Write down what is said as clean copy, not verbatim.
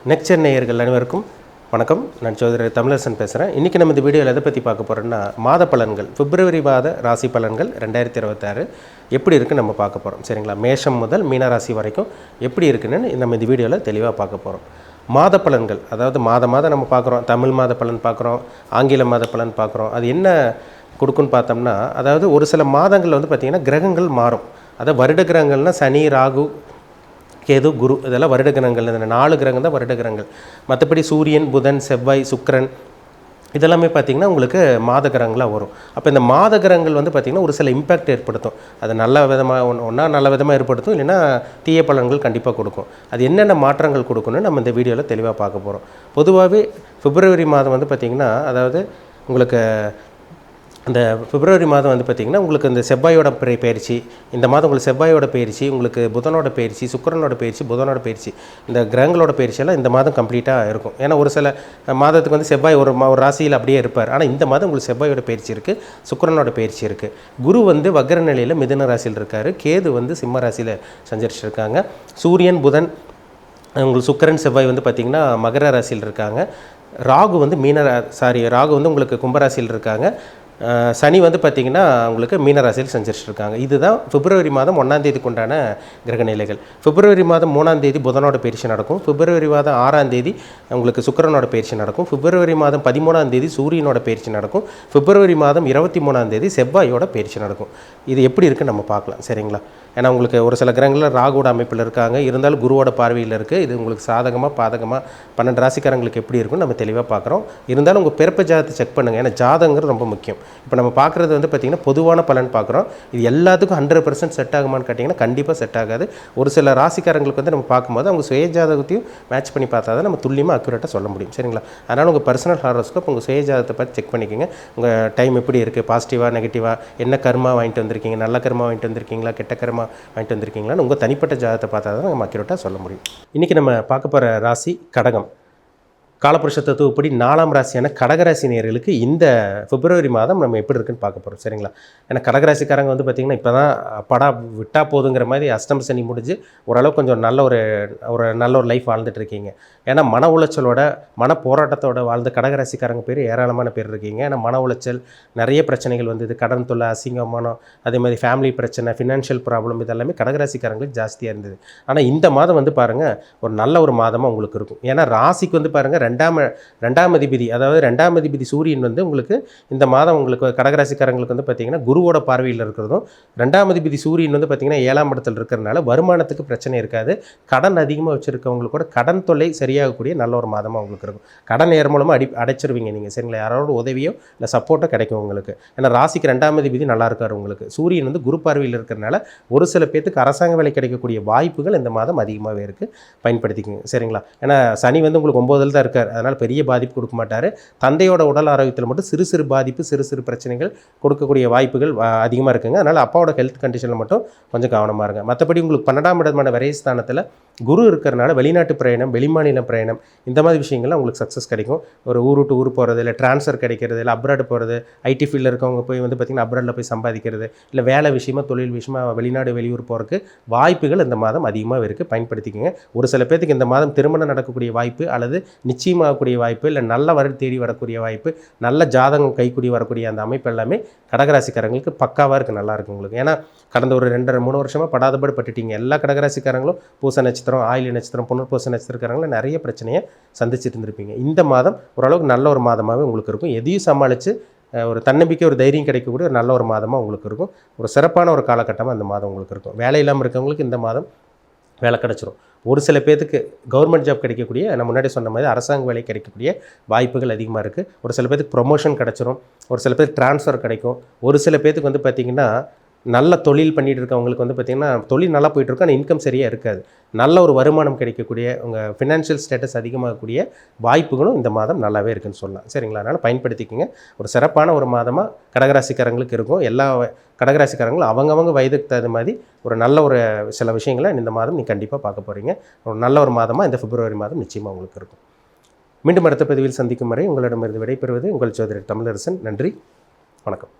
Next நேயர்கள் அனைவருக்கும் வணக்கம். நான் ஜோதிடர் தமிழரசன் பேசுகிறேன். இன்றைக்கி நம்ம இந்த வீடியோவில் எதை பற்றி பார்க்க போகிறோம்னா மாத பலன்கள், பிப்ரவரி மாத ராசி பலன்கள் 2026 எப்படி இருக்குன்னு நம்ம பார்க்க போகிறோம். சரிங்களா? மேஷம் முதல் மீன ராசி வரைக்கும் எப்படி இருக்குன்னு நம்ம இந்த வீடியோவில் தெளிவாக பார்க்க போகிறோம். மாத பலன்கள், அதாவது மாதம் நம்ம பார்க்குறோம். தமிழ் மாத பலன் பார்க்குறோம், ஆங்கில மாத பலன் பார்க்குறோம். அது என்ன கொடுக்குன்னு பார்த்தோம்னா, அதாவது ஒரு சில மாதங்கள் வந்து பார்த்திங்கன்னா கிரகங்கள் மாறும். அதாவது வருட கிரகங்கள்னால் சனி, ராகு, கேது, குரு, இதெல்லாம் வருட கிரகங்கள். இந்த 4 கிரகம் தான் வருட கிரகங்கள். மற்றபடி சூரியன், புதன், செவ்வாய், சுக்கிரன் இதெல்லாமே பார்த்திங்கன்னா உங்களுக்கு மாத கிரகங்களாக வரும். அப்போ இந்த மாத கிரகங்கள் வந்து பார்த்திங்கன்னா ஒரு சில இம்பேக்ட் ஏற்படுத்தும். அது நல்ல விதமாக ஒன்றா நல்ல விதமாக ஏற்படுத்தும், இல்லைன்னா தீய பலன்கள் கண்டிப்பாக கொடுக்கும். அது என்னென்ன மாற்றங்கள் கொடுக்கணும்னு நம்ம இந்த வீடியோவில் தெளிவாக பார்க்க போகிறோம். பொதுவாகவே பிப்ரவரி மாதம் வந்து பார்த்திங்கன்னா, அதாவது உங்களுக்கு அந்த பிப்ரவரி மாதம் வந்து பார்த்திங்கன்னா உங்களுக்கு இந்த செவ்வாயோட பயிற்சி, இந்த மாதம் உங்களுக்கு செவ்வாயோட பயிற்சி, உங்களுக்கு புதனோட பயிற்சி, சுக்கிரனோட பயிற்சி, புதனோட பயிற்சி, இந்த கிரகங்களோட பயிற்சியெல்லாம் இந்த மாதம் கம்ப்ளீட்டாக இருக்கும். ஏன்னா ஒரு சில மாதத்துக்கு வந்து செவ்வாய் ஒரு ராசியில் அப்படியே இருப்பார். ஆனால் இந்த மாதம் உங்களுக்கு செவ்வாயோட பயிற்சி இருக்குது, சுக்கிரனோட பயிற்சி இருக்குது. குரு வந்து வக்ர நிலையில் மிதுன ராசியில் இருக்கார். கேது வந்து சிம்ம ராசியில் சஞ்சரிச்சிருக்காங்க. சூரியன், புதன், உங்களுக்கு சுக்கிரன், செவ்வாய் வந்து பார்த்திங்கன்னா மகர ராசியில் இருக்காங்க. ராகு வந்து ராகு வந்து உங்களுக்கு கும்பராசியில் இருக்காங்க. சனி வந்து பார்த்திங்கன்னா உங்களுக்கு மீனராசியில் சஞ்சரிச்சிருக்காங்க. இதுதான் பிப்ரவரி மாதம் 1ஆம் தேதிக்கு உண்டான கிரகநிலைகள். பிப்ரவரி மாதம் 3ஆம் தேதி புதனோட பயிற்சி நடக்கும். பிப்ரவரி மாதம் 6ஆம் தேதி உங்களுக்கு சுக்கிரனோட பயிற்சி நடக்கும். பிப்ரவரி மாதம் 13ஆம் தேதி சூரியனோட பயிற்சி நடக்கும். பிப்ரவரி மாதம் 23ஆம் தேதி செவ்வாயோட பயிற்சி நடக்கும். இது எப்படி இருக்குன்னு நம்ம பார்க்கலாம். சரிங்களா? ஏன்னா உங்களுக்கு ஒரு சில கிரகங்களில் ராகுவோட அமைப்பில் இருக்காங்க, இருந்தாலும் குருவோட பார்வையில் இருக்குது. இது உங்களுக்கு சாதகமாக பாதகமாக 12 ராசிக்காரங்களுக்கு எப்படி இருக்குன்னு நம்ம தெளிவாக பார்க்குறோம். இருந்தாலும் உங்கள் பிறப்பு ஜாதகத்தை செக் பண்ணுங்கள். ஏன்னா ஜாதகங்கிறது ரொம்ப முக்கியம். இப்போ நம்ம பார்க்குறது வந்து பார்த்திங்கன்னா பொதுவான பலன் பார்க்குறோம். இது எல்லாத்துக்கும் 100% செட் ஆகுமான்னு கேட்டிங்கன்னா கண்டிப்பாக செட் ஆகாது. ஒரு சில ராசிக்காரங்களுக்கு வந்து நம்ம பார்க்கும்போது அவங்க சுய ஜாதகத்தையும் மேட்ச் பண்ணி பார்த்தா தான் நம்ம துல்லியமாக அக்யூரேட்டாக சொல்ல முடியும். சரிங்களா? அதனால் உங்கள் பர்சனல் ஹாரோஸ்கோப் உங்கள் சுய ஜாதகத்தை பார்த்து செக் பண்ணிக்கோங்க. உங்கள் டைம் எப்படி இருக்குது, பாசிட்டிவாக நெகட்டிவாக, என்ன கர்மா வாங்கிட்டு வந்திருக்கீங்க, நல்ல கர்மா வாங்கிட்டு வந்திருக்கீங்களா, கெட்ட கர்மா வாங்கிட்டு வந்திருக்கீங்களான்னு உங்கள் தனிப்பட்ட ஜாதகத்தை பார்த்தா தான் நம்ம அக்யூரேட்டாக சொல்ல முடியும். இன்றைக்கி நம்ம பார்க்க போகிற ராசி கடகம். காலபுருஷ தத்துவப்படி 4ஆம் ராசியான கடகராசி நேயர்களுக்கு இந்த பிப்ரவரி மாதம் நம்ம எப்படி இருக்குன்னு பார்க்க போகிறோம். சரிங்களா? ஏன்னா கடகராசிக்காரங்க வந்து பார்த்திங்கன்னா இப்போ தான் படா விட்டால் போதுங்கிற மாதிரி அஷ்டம சனி முடிஞ்சு ஓரளவுக்கு கொஞ்சம் நல்ல ஒரு லைஃப் வாழ்ந்துட்டுருக்கீங்க. ஏன்னா மன உளைச்சலோட, மன போராட்டத்தோட வாழ்ந்த கடகராசிக்காரங்க பேர் ஏராளமான பேர் இருக்கீங்க. ஏன்னா மன உளைச்சல், நிறைய பிரச்சனைகள் வந்தது, கடன் தொல்லை, அசிங்கமானம், அதே மாதிரி ஃபேமிலி பிரச்சனை, ஃபினான்ஷியல் ப்ராப்ளம், இதெல்லாமே கடகராசிக்காரங்களுக்கு ஜாஸ்தியாக இருந்தது. ஆனால் இந்த மாதம் வந்து பாருங்கள் ஒரு நல்ல ஒரு மாதமாக உங்களுக்கு இருக்கும். ஏன்னா ராசிக்கு வந்து பாருங்கள் ரெண்டாம் அதிபதி, அதாவது 2ஆம் அதிபதி சூரியன் வந்து உங்களுக்கு இந்த மாதம் உங்களுக்கு கடகராசிக்காரங்களுக்கு வந்து பார்த்திங்கன்னா குருவோட பார்வையில் இருக்கிறதும், 2ஆம் அதிபதி சூரியன் வந்து பார்த்திங்கன்னா 7ஆம் இடத்துல இருக்கிறதுனால வருமானத்துக்கு பிரச்சனை இருக்காது. கடன் அதிகமாக வச்சுருக்கவங்களுக்கு கூட கடன் தொல்லை சரியாகக்கூடிய நல்ல ஒரு மாதமாக உங்களுக்கு இருக்கும். கடன் நேர் மூலமாக அடைச்சிருவீங்க நீங்கள். சரிங்களா? யாரோட உதவியோ இல்லை சப்போர்ட்டோ கிடைக்கும் உங்களுக்கு. ஏன்னா ராசிக்கு 2ஆம் அதிபதி நல்லா இருக்கார் உங்களுக்கு. சூரியன் வந்து குரு பார்வையில் இருக்கிறதுனால ஒரு சில பேருக்கு அரசாங்க வேலை கிடைக்கக்கூடிய வாய்ப்புகள் இந்த மாதம் அதிகமாகவே இருக்குது. பயன்படுத்திக்கோங்க. சரிங்களா? ஏன்னா சனி வந்து உங்களுக்கு 9ல் தான் இருக்கார். அதனால் பெரிய பாதிப்பு கொடுக்க மாட்டார். தந்தையோட உடல் ஆரோக்கியத்தில் மட்டும் சிறு பாதிப்பு, சிறு பிரச்சனைகள் கொடுக்கக்கூடிய வாய்ப்புகள் அதிகமாக இருக்குங்க. அதனால் அப்பாவோட ஹெல்த் கண்டிஷனில் மட்டும் கொஞ்சம் கவனமாக இருங்க. மற்றபடி உங்களுக்கு 12ஆம் இடமான விரயஸ்தானத்தில் குரு இருக்கிறனால வெளிநாட்டு பிரயாணம், வெளிமாநில பிரயாணம், இந்த மாதிரி விஷயங்கள்லாம் உங்களுக்கு சக்ஸஸ் கிடைக்கும். ஒரு ஊர் விட்டு ஊர் போகிறது, இல்லை ட்ரான்ஸ்ஃபர் கிடைக்கிறது, இல்லை அப்ராடு போகிறது, ஐடி ஃபீல்டில் இருக்கவங்க போய் வந்து பார்த்திங்கன்னா அப்ராடில் போய் சம்பாதிக்கிறது, இல்லை வேலை விஷயமா தொழில் விஷயமா வெளிநாடு வெளியூர் போகிறதுக்கு வாய்ப்புகள் இந்த மாதம் அதிகமாக இருக்குது. பயன்படுத்திக்கோங்க. ஒரு சில பேருக்கு இந்த மாதம் திருமணம் நடக்கக்கூடிய வாய்ப்பு, அல்லது நிச்சயமாகக்கூடிய வாய்ப்பு, இல்லை நல்ல வரல் தேடி வரக்கூடிய வாய்ப்பு, நல்ல ஜாதகம் கைக்கூடி வரக்கூடிய அந்த அமைப்பு எல்லாமே கடகராசிக்காரங்களுக்கு பக்காவாக இருக்குது. நல்லா இருக்குது உங்களுக்கு. ஏன்னா கடந்த ஒரு 2-3 வருஷமாக படாதபாடு பட்டுட்டீங்க. எல்லா கடகராசிக்காரங்களும் பூச நட்சத்திரம், ஆயிலி நட்சத்திரம், புனர்பூச நட்சத்திரக்காரங்களும் நிறைய பிரச்சனையை சந்திச்சுட்டு இருந்திருப்பீங்க. இந்த மாதம் ஓரளவுக்கு நல்ல ஒரு மாதமாகவே உங்களுக்கு இருக்கும். எதையும் சமாளித்து ஒரு தன்னம்பிக்கை, ஒரு தைரியம் கிடைக்கக்கூடிய ஒரு நல்ல ஒரு மாதமாக உங்களுக்கு இருக்கும். ஒரு சிறப்பான ஒரு காலகட்டமாக அந்த மாதம் உங்களுக்கு இருக்கும். வேலை இல்லாமல் இருக்கவங்களுக்கு இந்த மாதம் வேலை கிடச்சிரும். ஒரு சில பேருக்கு கவர்மெண்ட் ஜாப் கிடைக்கக்கூடிய, நான் முன்னாடி சொன்ன மாதிரி அரசாங்க வேலை கிடைக்கக்கூடிய வாய்ப்புகள் அதிகமாக இருக்குது. ஒரு சில பேருக்கு ப்ரொமோஷன் கிடச்சிரும். ஒரு சில பேருக்கு ட்ரான்ஸ்ஃபர் கிடைக்கும். ஒரு சில பேருக்கு வந்து பார்த்திங்கன்னா நல்ல தொழில் பண்ணிகிட்டு இருக்கவங்களுக்கு வந்து பார்த்திங்கன்னா தொழில் நல்லா போயிட்டுருக்கும், ஆனால் இன்கம் சரியாக இருக்காது. நல்ல ஒரு வருமானம் கிடைக்கக்கூடிய, உங்கள் ஃபினான்ஷியல் ஸ்டேட்டஸ் அதிகமாகக்கூடிய வாய்ப்புகளும் இந்த மாதம் நல்லாவே இருக்குதுன்னு சொல்லலாம். சரிங்களா? அதனால் பயன்படுத்திக்கோங்க. ஒரு சிறப்பான ஒரு மாதமாக கடகராசிக்காரங்களுக்கு இருக்கும். எல்லா கடகராசிக்காரங்களும் அவங்கவங்க வயதுக்கு தகுந்த மாதிரி ஒரு நல்ல ஒரு சில விஷயங்களை இந்த மாதம் நீங்கள் கண்டிப்பாக பார்க்க போகிறீங்க. ஒரு நல்ல ஒரு மாதமாக இந்த பிப்ரவரி மாதம் நிச்சயமாக உங்களுக்கு இருக்கும். மீண்டும் அடுத்த பதிவில் சந்திக்கும் வரை உங்களிடமிருந்து விடைபெறுவது உங்கள் ஜோதிடர் தமிழரசன். நன்றி, வணக்கம்.